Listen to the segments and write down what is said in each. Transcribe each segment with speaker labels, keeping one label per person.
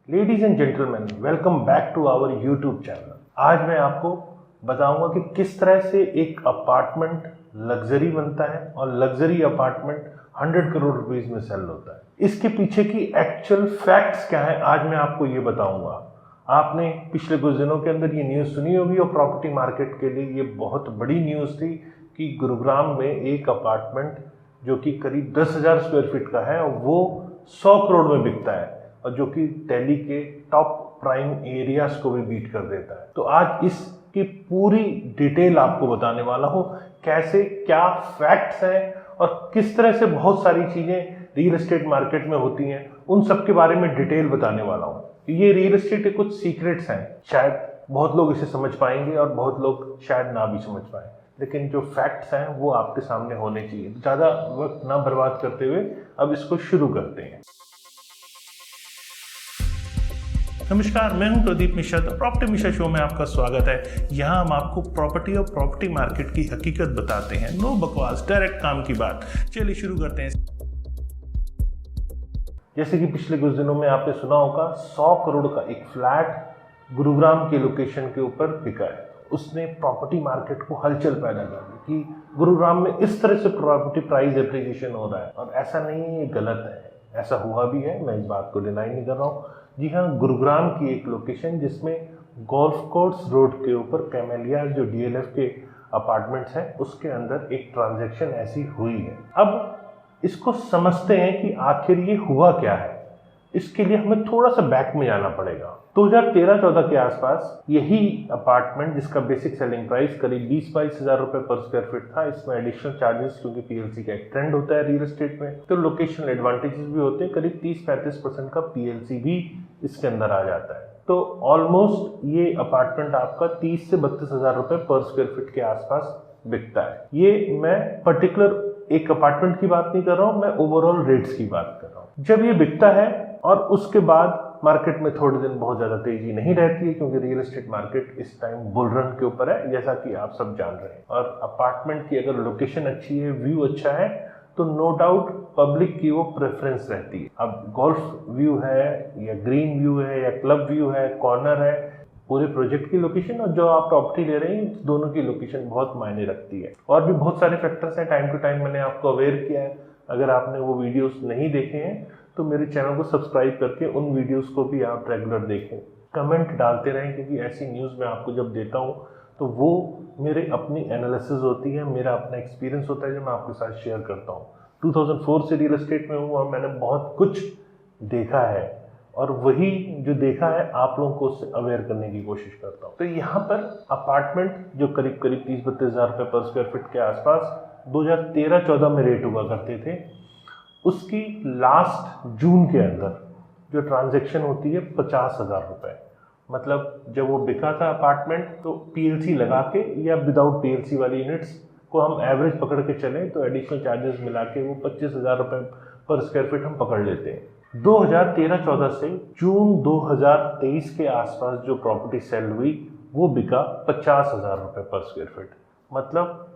Speaker 1: Ladies and gentleman, welcome back to our YouTube channel. आज मैं आपको बताऊंगा कि किस तरह से एक अपार्टमेंट लग्जरी बनता है और लग्जरी अपार्टमेंट 100 करोड़ रुपीस में सेल होता है। इसके पीछे की एक्चुअल फैक्ट्स क्या है, आज मैं आपको ये बताऊंगा। आपने पिछले कुछ दिनों के अंदर ये न्यूज़ सुनी होगी और प्रॉपर्टी मार्केट के लिए ये बहुत बड़ी न्यूज़ थी कि गुरुग्राम में एक अपार्टमेंट जो कि करीब 10,000 स्क्वायर फीट का है वो 100 करोड़ में बिकता है और जो कि दिल्ली के टॉप प्राइम एरियाज को भी बीट कर देता है। तो आज इसकी पूरी डिटेल आपको बताने वाला हूँ, कैसे क्या फैक्ट्स हैं और किस तरह से बहुत सारी चीज़ें रियल एस्टेट मार्केट में होती हैं, उन सब के बारे में डिटेल बताने वाला हूँ। ये रियल एस्टेट के कुछ सीक्रेट्स हैं, शायद बहुत लोग इसे समझ पाएंगे और बहुत लोग शायद ना भी समझ पाए, लेकिन जो फैक्ट्स हैं वो आपके सामने होने चाहिए। ज़्यादा वक्त ना बर्बाद करते हुए अब इसको शुरू करते हैं। नमस्कार, मैं हूं Pradeep Mishra. The property Mishra show में आपका स्वागत है। यहां हम आपको प्रॉपर्टी और प्रॉपर्टी मार्केट की हकीकत बताते हैं। नो बकवास, डायरेक्ट काम की बात। चलिए शुरू करते हैं। जैसे कि पिछले कुछ दिनों में आपने सुना होगा, 100 करोड़ का एक फ्लैट गुरुग्राम के लोकेशन के ऊपर बिका है। उसने प्रॉपर्टी मार्केट को हलचल पैदा कर दी कि गुरुग्राम में इस तरह से प्रॉपर्टी प्राइस एप्रिसिएशन हो रहा है। और ऐसा नहीं है, ये गलत है, ऐसा हुआ भी है, मैं इस बात को डिनाई नहीं कर रहा हूँ। जी हाँ, गुरुग्राम की एक लोकेशन जिसमें गोल्फ कोर्स रोड के ऊपर कैमेलिया जो डीएलएफ के अपार्टमेंट्स हैं उसके अंदर एक ट्रांजैक्शन ऐसी हुई है। अब इसको समझते हैं कि आखिर ये हुआ क्या है। इसके लिए हमें थोड़ा सा बैक में जाना पड़ेगा। 2013-14 के आसपास यही अपार्टमेंट, जिसका बेसिक सेलिंग प्राइस करीब 20-22 हज़ार रुपए पर स्क्वायर फीट था, इसमें एडिशनल चार्जेस, क्योंकि पीएलसी का एक ट्रेंड होता है रियल एस्टेट में, तो लोकेशनल एडवांटेजेस भी होते हैं। करीब 30-35% का पीएलसी भी इसके अंदर आ जाता है। तो ऑलमोस्ट ये अपार्टमेंट आपका 30 से 32 हज़ार रुपए पर स्क्वायर फीट के आसपास बिकता है। ये मैं पर्टिकुलर एक अपार्टमेंट की बात नहीं कर रहा हूँ, मैं ओवरऑल रेट्स की बात कर रहा हूँ। जब ये बिकता है और उसके बाद मार्केट में थोड़े दिन बहुत ज़्यादा तेजी नहीं रहती है, क्योंकि रियल एस्टेट मार्केट इस टाइम बुल रन के ऊपर है, जैसा कि आप सब जान रहे हैं। और अपार्टमेंट की अगर लोकेशन अच्छी है, व्यू अच्छा है, तो नो डाउट पब्लिक की वो प्रेफरेंस रहती है। अब गोल्फ व्यू है या ग्रीन व्यू है या क्लब व्यू है, कॉर्नर है, पूरे प्रोजेक्ट की लोकेशन और जो आप प्रॉपर्टी ले रहे हैं, दोनों की लोकेशन बहुत मायने रखती है। और भी बहुत सारे फैक्टर्स हैं, टाइम टू टाइम मैंने आपको अवेयर किया है। अगर आपने वो वीडियोस नहीं देखे हैं तो मेरे चैनल को सब्सक्राइब करके उन वीडियोस को भी आप रेगुलर देखें, कमेंट डालते रहें, क्योंकि ऐसी न्यूज़ मैं आपको जब देता हूँ तो वो मेरे अपनी एनालिसिस होती है, मेरा अपना एक्सपीरियंस होता है जो मैं आपके साथ शेयर करता हूँ। 2004 से रियल एस्टेट में हूँ और मैंने बहुत कुछ देखा है और वही जो देखा है आप लोगों को उससे अवेयर करने की कोशिश करता हूँ। तो यहाँ पर अपार्टमेंट जो करीब 30-32 हज़ार रुपये पर स्क्वायर फीट के आसपास 2013-14 में रेट हुआ करते थे, उसकी लास्ट जून के अंदर जो ट्रांजैक्शन होती है 50 हज़ार रुपये। मतलब जब वो बिका था अपार्टमेंट, तो पीएलसी लगा के या विदाउट पीएलसी वाली यूनिट्स को हम एवरेज पकड़ के चलें तो एडिशनल चार्जेस मिला के वो 25 हज़ार रुपये पर स्क्वायर फीट हम पकड़ लेते हैं। 2013-14 से जून 2023 के आसपास जो प्रॉपर्टी सेल हुई वो बिका 50 हज़ार रुपये पर स्क्वायर फीट। मतलब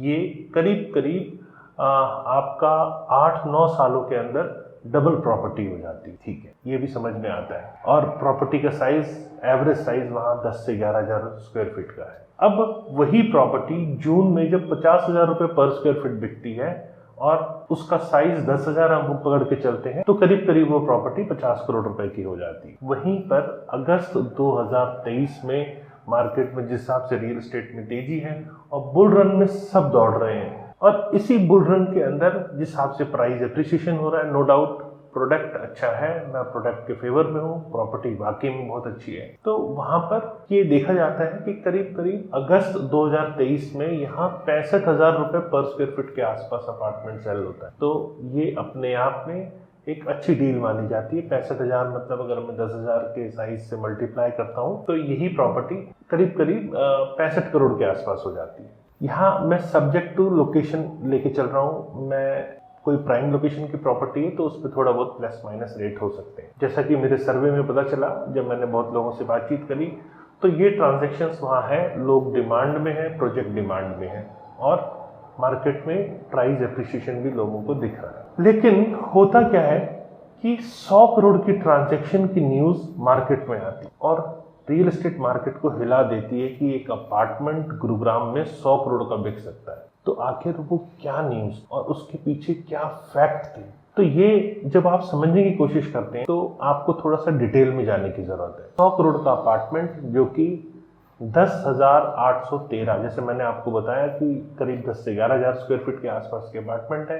Speaker 1: ये करीब करीब आपका 8-9 सालों के अंदर डबल प्रॉपर्टी हो जाती है। ठीक है, ये भी समझ में आता है। और प्रॉपर्टी का साइज, एवरेज साइज वहाँ 10 से 11 हज़ार स्क्वायर फीट का है। अब वही प्रॉपर्टी जून में जब 50 हज़ार रुपये पर स्क्वायर फीट बिकती है और उसका साइज 10 हज़ार हम पकड़ के चलते हैं, तो करीब करीब वो प्रॉपर्टी 50 करोड़ रुपए की हो जाती है। वहीं पर अगस्त 2023 में मार्केट में जिस हिसाब से रियल एस्टेट में तेजी है और बुल रन में सब दौड़ रहे हैं, और इसी बुल रन के अंदर जिस हिसाब से प्राइस एप्रिसिएशन हो रहा है, नो डाउट प्रोडक्ट अच्छा है, मैं प्रोडक्ट के फेवर में हूँ, प्रॉपर्टी वाकई में बहुत अच्छी है। तो वहाँ पर ये देखा जाता है कि करीब करीब अगस्त 2023 में यहाँ 65 हज़ार रुपये पर स्क्वायर फीट के आसपास अपार्टमेंट सेल होता है। तो ये अपने आप में एक अच्छी डील मानी जाती है। 65 हज़ार मतलब अगर मैं 10 हज़ार के साइज से मल्टीप्लाई करता हूँ तो यही प्रॉपर्टी करीब करीब 65 करोड़ के आसपास हो जाती है। यहाँ मैं सब्जेक्ट टू लोकेशन लेके चल रहा हूँ। मैं कोई प्राइम लोकेशन की प्रॉपर्टी है तो उस पर थोड़ा बहुत प्लस माइनस रेट हो सकते हैं। जैसा कि मेरे सर्वे में पता चला, जब मैंने बहुत लोगों से बातचीत करी, तो ये ट्रांजैक्शंस वहाँ है, लोग डिमांड में है, प्रोजेक्ट डिमांड में है और मार्केट में प्राइस एप्रिसिएशन भी लोगों को दिख रहा है। लेकिन होता क्या है कि 100 करोड़ की ट्रांजैक्शन की न्यूज़ मार्केट में आती और रियल एस्टेट मार्केट को हिला देती है कि एक अपार्टमेंट गुरुग्राम में 100 करोड़ का बिक सकता है। तो आखिर वो क्या न्यूज़ और उसके पीछे क्या फैक्ट थे, तो ये जब आप समझने की कोशिश करते हैं तो आपको थोड़ा सा डिटेल में जाने की जरूरत है। 100 करोड़ का अपार्टमेंट जो कि 10,813, जैसे मैंने आपको बताया कि करीब 10 से 11,000 स्क्वायर फीट के आसपास के अपार्टमेंट है,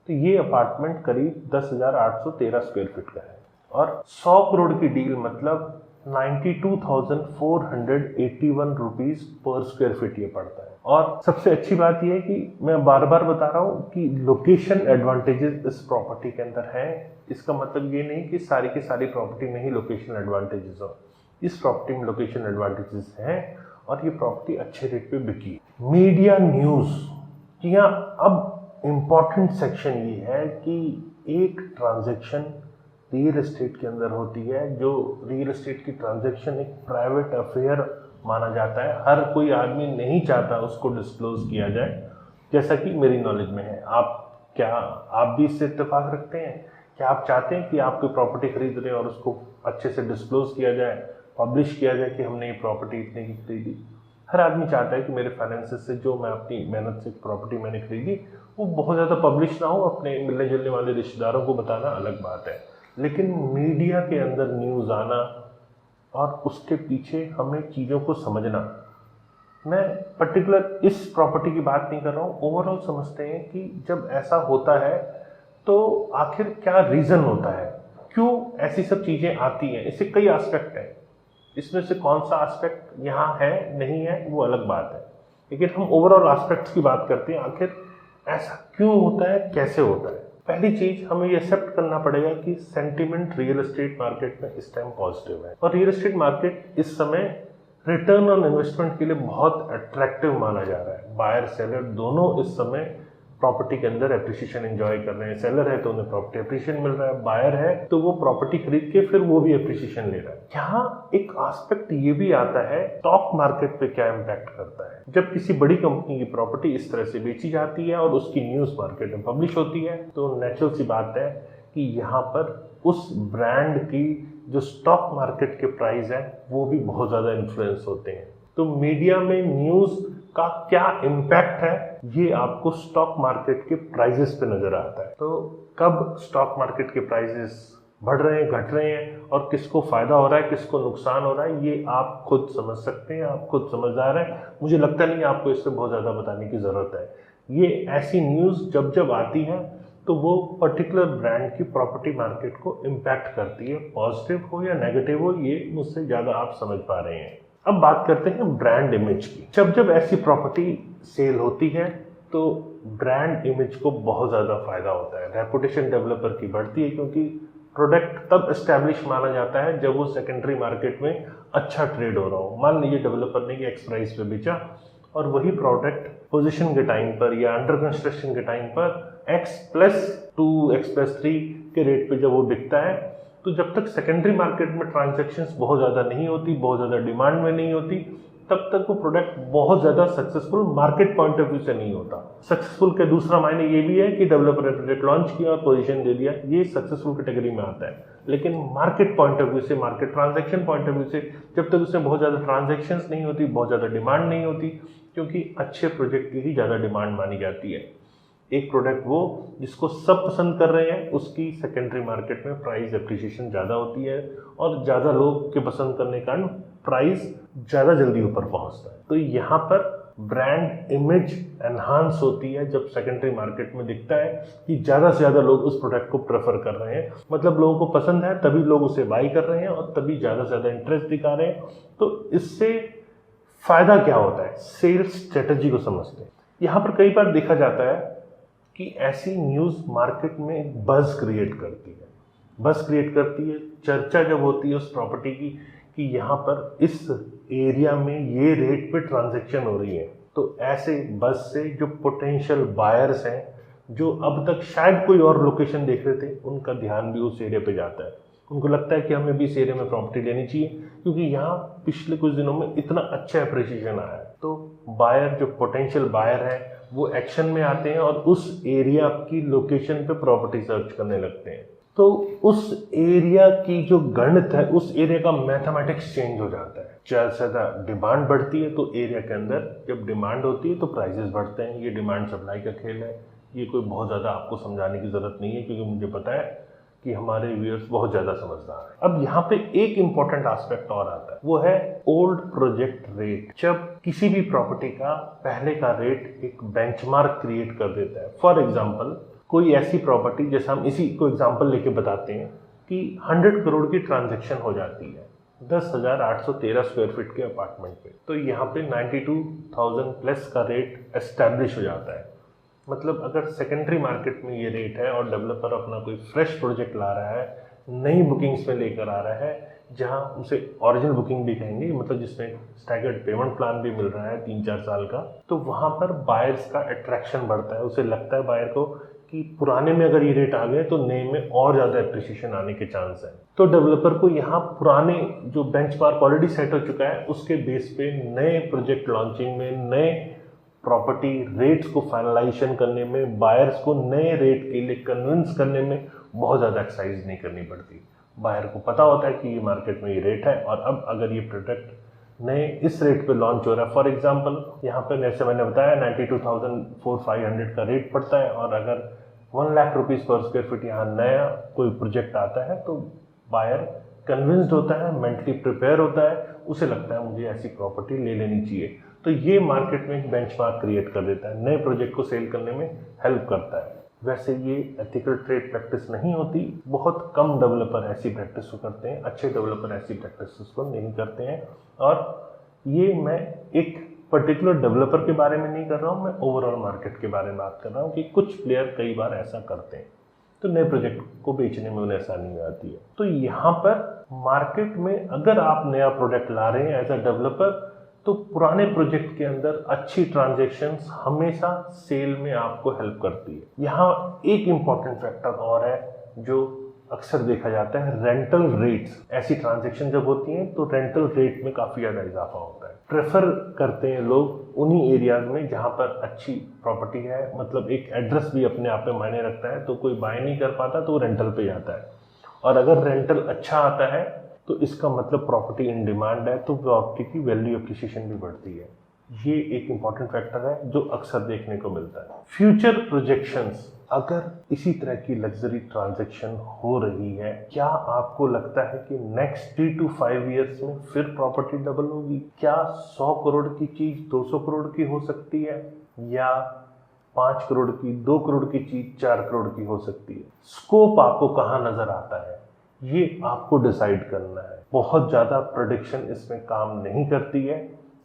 Speaker 1: तो ये अपार्टमेंट करीब 10,813 स्क्वायर फीट का है और 100 करोड़ की डील मतलब 92,481 रुपीज पर स्क्वायर फीट ये पड़ता है। और सबसे अच्छी बात यह है कि मैं बार बार बता रहा हूँ कि लोकेशन एडवांटेजेस इस प्रॉपर्टी के अंदर हैं। इसका मतलब ये नहीं कि सारी की सारी प्रॉपर्टी में ही लोकेशन एडवांटेजेस हो। इस प्रॉपर्टी में लोकेशन एडवांटेजेस हैं और ये प्रॉपर्टी अच्छे रेट पे बिकी। मीडिया न्यूज़, जी हाँ, अब इम्पॉर्टेंट सेक्शन ये है कि एक ट्रांजैक्शन रियल एस्टेट के अंदर होती है, जो रियल एस्टेट की ट्रांजैक्शन एक प्राइवेट अफेयर माना जाता है। हर कोई आदमी नहीं चाहता उसको डिस्क्लोज किया जाए, जैसा कि मेरी नॉलेज में है। आप भी इससे इत्तेफाक रखते हैं? क्या आप चाहते हैं कि आप कोई प्रॉपर्टी खरीद रहे हैं और उसको अच्छे से डिस्क्लोज किया जाए, पब्लिश किया जाए कि हमने ये प्रॉपर्टी इतने की खरीदी? हर आदमी चाहता है कि मेरे फाइनेंसेस से जो मैं अपनी मेहनत से प्रॉपर्टी मैंने खरीदी वो बहुत ज़्यादा पब्लिश ना हो। अपने मिलने जुलने वाले रिश्तेदारों को बताना अलग बात है, लेकिन मीडिया के अंदर न्यूज़ आना और उसके पीछे हमें चीज़ों को समझना, मैं पर्टिकुलर इस प्रॉपर्टी की बात नहीं कर रहा हूँ, ओवरऑल समझते हैं कि जब ऐसा होता है तो आखिर क्या रीज़न होता है, क्यों ऐसी सब चीज़ें आती हैं। इससे कई एस्पेक्ट हैं, इसमें से कौन सा एस्पेक्ट यहाँ है नहीं है वो अलग बात है, लेकिन हम ओवरऑल एस्पेक्ट्स की बात करते हैं। आखिर ऐसा क्यों होता है, कैसे होता है? पहली चीज हमें ये एक्सेप्ट करना पड़ेगा कि सेंटीमेंट रियल एस्टेट मार्केट में इस टाइम पॉजिटिव है और रियल एस्टेट मार्केट इस समय रिटर्न ऑन इन्वेस्टमेंट के लिए बहुत अट्रैक्टिव माना जा रहा है। बायर सेलर दोनों इस समय प्रॉपर्टी के अंदर एप्रिसिएशन एंजॉय कर रहे हैं। सेलर है तो उन्हें प्रॉपर्टी एप्रिसिएशन मिल रहा है, बायर है तो वो प्रॉपर्टी खरीद के फिर वो भी एप्रिसिएशन ले रहा है। यहाँ एक एस्पेक्ट ये भी आता है, स्टॉक मार्केट पे क्या इम्पैक्ट करता है। जब किसी बड़ी कंपनी की प्रॉपर्टी इस तरह से बेची जाती है और उसकी न्यूज़ मार्केट में पब्लिश होती है, तो नेचुरल सी बात है कि यहाँ पर उस ब्रांड की जो स्टॉक मार्केट के प्राइस है वो भी बहुत ज़्यादा इन्फ्लुएंस होते हैं। तो मीडिया में न्यूज़ का क्या इम्पैक्ट है ये आपको स्टॉक मार्केट के प्राइजेस पे नजर आता है। तो कब स्टॉक मार्केट के प्राइजेस बढ़ रहे हैं, घट रहे हैं और किसको फायदा हो रहा है, किसको नुकसान हो रहा है, ये आप खुद समझ सकते हैं, आप खुद समझदार हैं। मुझे लगता नहीं आपको इससे बहुत ज़्यादा बताने की ज़रूरत है। ये ऐसी न्यूज़ जब जब आती है तो वो पर्टिकुलर ब्रांड की प्रॉपर्टी मार्केट को इम्पैक्ट करती है, पॉजिटिव हो या नेगेटिव हो, ये मुझसे ज़्यादा आप समझ पा रहे हैं। अब बात करते हैं ब्रांड इमेज की। जब जब ऐसी प्रॉपर्टी सेल होती है तो ब्रांड इमेज को बहुत ज़्यादा फायदा होता है, रेपुटेशन डेवलपर की बढ़ती है, क्योंकि प्रोडक्ट तब एस्टैब्लिश माना जाता है जब वो सेकेंडरी मार्केट में अच्छा ट्रेड हो रहा हो। मान लीजिए डेवलपर ने एक्स प्राइस पे बेचा और वही प्रोडक्ट पोजीशन के टाइम पर या अंडर कंस्ट्रक्शन के टाइम पर X+2 X+3 के रेट पे जब वो बिकता है, तो जब तक सेकेंडरी मार्केट में ट्रांजैक्शंस बहुत ज़्यादा नहीं होती, बहुत ज़्यादा डिमांड में नहीं होती, तब तक वो प्रोडक्ट बहुत ज़्यादा successful market point of view से नहीं होता। सक्सेसफुल के दूसरा मायने ये भी है कि डेवलपर ने प्रोडक्ट लॉन्च किया और पोजीशन दे दिया, ये सक्सेसफुल कैटेगरी में आता है। लेकिन मार्केट पॉइंट ऑफ व्यू से, market transaction point of view से, जब तक उसमें बहुत ज़्यादा ट्रांजैक्शंस नहीं होती, बहुत ज़्यादा डिमांड नहीं होती, क्योंकि अच्छे प्रोजेक्ट की ही ज़्यादा डिमांड मानी जाती है। एक प्रोडक्ट वो जिसको सब पसंद कर रहे हैं, उसकी सेकेंडरी मार्केट में प्राइस एप्रिसिएशन ज़्यादा होती है और ज़्यादा लोग के पसंद करने के कारण प्राइस ज़्यादा जल्दी ऊपर पहुंचता है। तो यहाँ पर ब्रांड इमेज एनहांस होती है जब सेकेंडरी मार्केट में दिखता है कि ज़्यादा से ज़्यादा लोग उस प्रोडक्ट को प्रेफर कर रहे हैं, मतलब लोगों को पसंद है तभी लोग उसे बाई कर रहे हैं और तभी ज़्यादा से ज़्यादा इंटरेस्ट दिखा रहे हैं। तो इससे फ़ायदा क्या होता है, सेल्स स्ट्रेटजी को समझते हैं। यहाँ पर कई बार देखा जाता है कि ऐसी न्यूज़ मार्केट में बज़ क्रिएट करती है, चर्चा जब होती है उस प्रॉपर्टी की कि यहाँ पर इस एरिया में ये रेट पे ट्रांजैक्शन हो रही है, तो ऐसे बज़ से जो पोटेंशियल बायर्स हैं, जो अब तक शायद कोई और लोकेशन देख रहे थे, उनका ध्यान भी उस एरिया पे जाता है। उनको लगता है कि हमें भी इस एरिया में प्रॉपर्टी लेनी चाहिए, क्योंकि यहाँ पिछले कुछ दिनों में इतना अच्छा एप्रिसिएशन आया है। तो बायर, जो पोटेंशियल बायर है, वो एक्शन में आते हैं और उस एरिया की लोकेशन पे प्रॉपर्टी सर्च करने लगते हैं। तो उस एरिया की जो गणित है, उस एरिया का मैथमेटिक्स चेंज हो जाता है। ज़्यादा से ज़्यादा डिमांड बढ़ती है तो एरिया के अंदर जब डिमांड होती है तो प्राइसेस बढ़ते हैं। ये डिमांड सप्लाई का खेल है। ये कोई बहुत ज़्यादा आपको समझाने की ज़रूरत नहीं है, क्योंकि मुझे पता है कि हमारे व्यूअर्स बहुत ज़्यादा समझदार हैं। अब यहाँ पे एक इम्पॉर्टेंट एस्पेक्ट और आता है, वो है ओल्ड प्रोजेक्ट रेट। जब किसी भी प्रॉपर्टी का पहले का रेट एक बेंचमार्क क्रिएट कर देता है। फॉर एग्जांपल, कोई ऐसी प्रॉपर्टी, जैसे हम इसी को एग्जांपल लेके बताते हैं कि 100 करोड़ की ट्रांजैक्शन हो जाती है 10,813 स्क्वायर फीट के अपार्टमेंट पे, तो यहाँ पे 92,000 प्लस का रेट एस्टैब्लिश हो जाता है। मतलब अगर सेकेंडरी मार्केट में ये रेट है और डेवलपर अपना कोई फ्रेश प्रोजेक्ट ला रहा है, नई बुकिंग्स में लेकर आ रहा है, जहां उसे ओरिजिनल बुकिंग भी कहेंगे, मतलब जिसमें स्टैगर्ड पेमेंट प्लान भी मिल रहा है 3-4 साल का, तो वहां पर बायर्स का अट्रैक्शन बढ़ता है। उसे लगता है बायर को कि पुराने में अगर ये रेट आ गए तो नए में और ज़्यादा एप्रिसिएशन आने के चांस है। तो डेवलपर को यहाँ पुराने जो बेंचमार्क ऑलरेडी सेट हो चुका है उसके बेस पे नए प्रोजेक्ट लॉन्चिंग में, नए प्रॉपर्टी रेट्स को फाइनलाइजेशन करने में, बायर्स को नए रेट के लिए कन्विंस करने में बहुत ज़्यादा एक्सरसाइज नहीं करनी पड़ती। बायर को पता होता है कि ये मार्केट में ये रेट है और अब अगर ये प्रोडक्ट नए इस रेट पे लॉन्च हो रहा है, फॉर एग्जांपल यहाँ पे जैसे मैंने बताया 92,500 का रेट पड़ता है, और अगर 1 लाख रुपीज़ पर स्क्वायर फीट यहाँ नया कोई प्रोजेक्ट आता है तो बायर कन्विंस्ड होता है, मेंटली प्रिपेयर होता है, उसे लगता है मुझे ऐसी प्रॉपर्टी ले लेनी चाहिए। तो ये मार्केट में एक बेंचमार्क क्रिएट कर देता है, नए प्रोजेक्ट को सेल करने में हेल्प करता है। वैसे ये एथिकल ट्रेड प्रैक्टिस नहीं होती, बहुत कम डेवलपर ऐसी प्रैक्टिस को करते हैं, अच्छे डेवलपर ऐसी प्रैक्टिस को नहीं करते हैं। और ये मैं एक पर्टिकुलर डेवलपर के बारे में नहीं कर रहा हूँ, मैं ओवरऑल मार्केट के बारे में बात कर रहा हूँ कि कुछ प्लेयर कई बार ऐसा करते हैं, तो नए प्रोजेक्ट को बेचने में उन्हें आसानी हो जाती है। तो यहाँ पर मार्केट में अगर आप नया प्रोडक्ट ला रहे हैं एज अ डेवलपर, तो पुराने प्रोजेक्ट के अंदर अच्छी ट्रांजैक्शंस हमेशा सेल में आपको हेल्प करती है। यहाँ एक इम्पॉर्टेंट फैक्टर और है जो अक्सर देखा जाता है, रेंटल रेट्स। ऐसी ट्रांजैक्शन जब होती हैं तो रेंटल रेट में काफ़ी ज़्यादा इजाफा होता है। प्रेफर करते हैं लोग उन्हीं एरियाज में जहाँ पर अच्छी प्रॉपर्टी है, मतलब एक एड्रेस भी अपने आप में मायने रखता है। तो कोई बाय नहीं कर पाता तो रेंटल पे जाता है, और अगर रेंटल अच्छा आता है तो इसका मतलब प्रॉपर्टी इन डिमांड है, तो प्रॉपर्टी की वैल्यू एप्रिसिएशन भी बढ़ती है। ये एक इम्पॉर्टेंट फैक्टर है जो अक्सर देखने को मिलता है। फ्यूचर प्रोजेक्शंस, अगर इसी तरह की लग्जरी ट्रांजैक्शन हो रही है, क्या आपको लगता है कि नेक्स्ट 3 to 5 ईयर्स में फिर प्रॉपर्टी डबल होगी? क्या 100 करोड़ की चीज 200 करोड़ की हो सकती है, या 5 करोड़ की, 2 करोड़ की चीज 4 करोड़ की हो सकती है? स्कोप आपको कहाँ नजर आता है, ये आपको डिसाइड करना है। बहुत ज़्यादा प्रेडिक्शन इसमें काम नहीं करती है,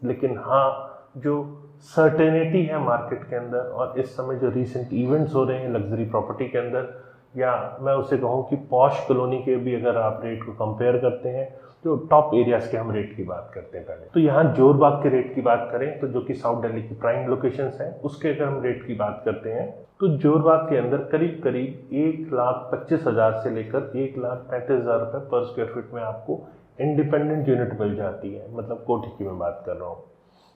Speaker 1: लेकिन हाँ, जो सर्टेनिटी है मार्केट के अंदर, और इस समय जो रीसेंट इवेंट्स हो रहे हैं लग्जरी प्रॉपर्टी के अंदर, या मैं उसे कहूँ कि पॉश कॉलोनी के भी अगर आप रेट को कंपेयर करते हैं, जो टॉप एरियाज के हम रेट की बात करते हैं पहले, तो यहाँ जोरबाग के रेट की बात करें तो जो कि साउथ दिल्ली की प्राइम लोकेशंस हैं, उसके अगर हम रेट की बात करते हैं तो जोरबाग के अंदर करीब करीब 1,25,000 से लेकर 1,35,000 रुपये पर स्क्वायर फीट में आपको इंडिपेंडेंट यूनिट मिल जाती है। मतलब कोठी की मैं बात कर रहा हूँ,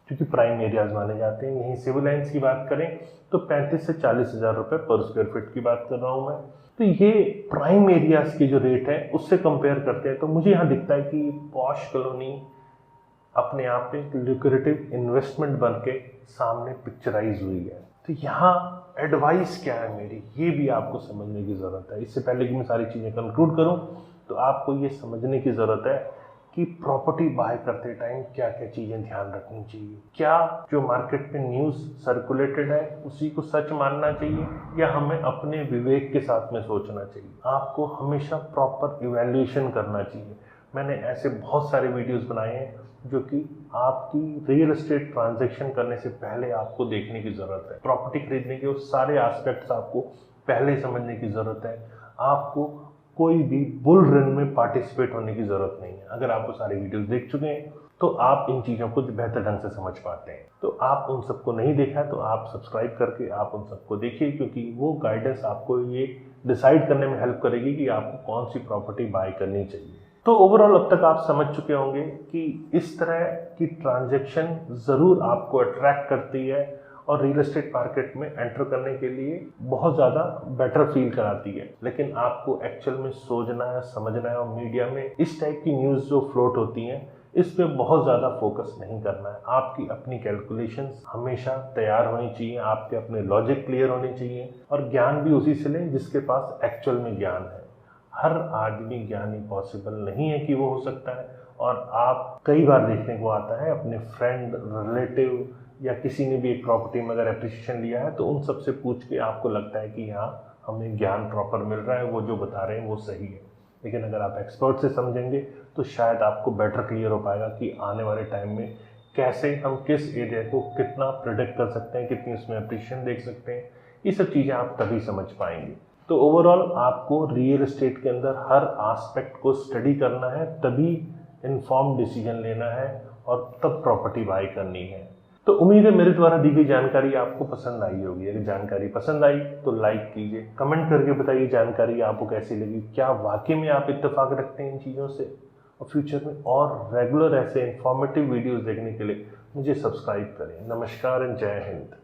Speaker 1: क्योंकि प्राइम एरियाज माने जाते हैं। यहीं सिविल लाइन्स की बात करें तो 35 से 40,000 रुपये पर स्क्वायर फीट की बात कर रहा हूँ मैं। तो ये प्राइम एरियाज की जो रेट है उससे कंपेयर करते हैं तो मुझे यहाँ दिखता है कि पॉश कॉलोनी अपने आप में एक ल्यूक्रेटिव इन्वेस्टमेंट बन के सामने पिक्चराइज हुई है। तो यहाँ एडवाइस क्या है मेरी, ये भी आपको समझने की ज़रूरत है। इससे पहले कि मैं सारी चीज़ें कंक्लूड करूँ तो आपको ये समझने की ज़रूरत है कि प्रॉपर्टी बाय करते टाइम क्या क्या चीज़ें ध्यान रखनी चाहिए। क्या जो मार्केट में न्यूज़ सर्कुलेटेड है उसी को सच मानना चाहिए, या हमें अपने विवेक के साथ में सोचना चाहिए? आपको हमेशा प्रॉपर इवैल्यूएशन करना चाहिए। मैंने ऐसे बहुत सारे वीडियोस बनाए हैं जो कि आपकी रियल एस्टेट ट्रांजैक्शन करने से पहले आपको देखने की ज़रूरत है। प्रॉपर्टी खरीदने के वो सारे एस्पेक्ट्स आपको पहले समझने की ज़रूरत है। आपको कोई भी बुल रन में पार्टिसिपेट होने की ज़रूरत नहीं है। अगर आप वो सारे वीडियोस देख चुके हैं तो आप इन चीज़ों को बेहतर ढंग से समझ पाते हैं। तो आप उन सबको नहीं देखा तो आप सब्सक्राइब करके आप उन सबको देखिए, क्योंकि वो गाइडेंस आपको ये डिसाइड करने में हेल्प करेगी कि आपको कौन सी प्रॉपर्टी बाय करनी चाहिए। तो ओवरऑल अब तक आप समझ चुके होंगे कि इस तरह की ट्रांजैक्शन ज़रूर आपको अट्रैक्ट करती है और रियल एस्टेट मार्केट में एंटर करने के लिए बहुत ज़्यादा बेटर फील कराती है। लेकिन आपको एक्चुअल में सोचना है, समझना है और मीडिया में इस टाइप की न्यूज़ जो फ्लोट होती हैं इस पे बहुत ज़्यादा फोकस नहीं करना है। आपकी अपनी कैलकुलेशंस हमेशा तैयार होनी चाहिए, आपके अपने लॉजिक क्लियर होने चाहिए और ज्ञान भी उसी से लें जिसके पास एक्चुअल में ज्ञान है। हर आदमी ज्ञानी पॉसिबल नहीं है कि वो हो सकता है, और आप कई बार देखने को आता है अपने फ्रेंड, रिलेटिव या किसी ने भी एक प्रॉपर्टी में अगर एप्रिसिएशन लिया है तो उन सब से पूछ के आपको लगता है कि हाँ हमें ज्ञान प्रॉपर मिल रहा है, वो जो बता रहे हैं वो सही है। लेकिन अगर आप एक्सपर्ट से समझेंगे तो शायद आपको बेटर क्लियर हो पाएगा कि आने वाले टाइम में कैसे हम किस एरिया को कितना प्रिडिक्ट कर सकते हैं, कितनी उसमें एप्रिसिएशन देख सकते हैं। ये सब चीज़ें आप तभी समझ पाएंगे। तो ओवरऑल आपको रियल एस्टेट के अंदर हर एस्पेक्ट को स्टडी करना है, तभी इन्फॉर्म डिसीजन लेना है और तब प्रॉपर्टी बाय करनी है। तो उम्मीद है मेरे द्वारा दी गई जानकारी आपको पसंद आई होगी। अगर जानकारी पसंद आई तो लाइक कीजिए, कमेंट करके बताइए जानकारी आपको कैसी लगी, क्या वाकई में आप इत्तेफाक रखते हैं इन चीज़ों से। और फ्यूचर में और रेगुलर ऐसे इंफॉर्मेटिव वीडियोस देखने के लिए मुझे सब्सक्राइब करें। नमस्कार एंड जय हिंद।